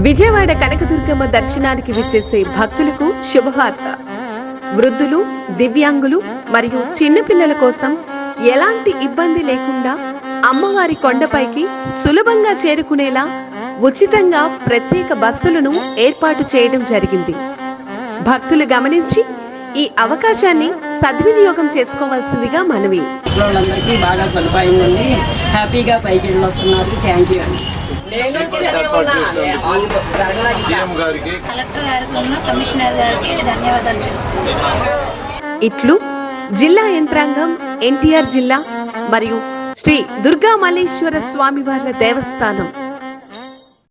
విజయవాడ కనకదుర్గమ్మ దర్శనానికి విచ్చేసే భక్తులకు శుభవార్త. వృద్ధులు, దివ్యాంగులు మరియు చిన్నపిల్లల కోసం ఎలాంటి ఇబ్బంది లేకుండా అమ్మవారి కొండపైకి సులభంగా చేరుకునేలా ఉచితంగా ప్రత్యేక బస్సులను ఏర్పాటు చేయడం జరిగింది. భక్తులు గమనించి ఈ అవకాశాన్ని సద్వినియోగం చేసుకోవాల్సిందిగా మనవి. బాగా సదుపాయం ఉంది, హ్యాపీగా పైకి వెళ్ళొస్తున్నారు. థ్యాంక్ యూ అండి. ఇట్లు జిల్లా యంత్రాంగం, ఎన్టీఆర్ జిల్లా మరియు శ్రీ దుర్గా మల్లేశ్వర స్వామివార్ల దేవస్థానం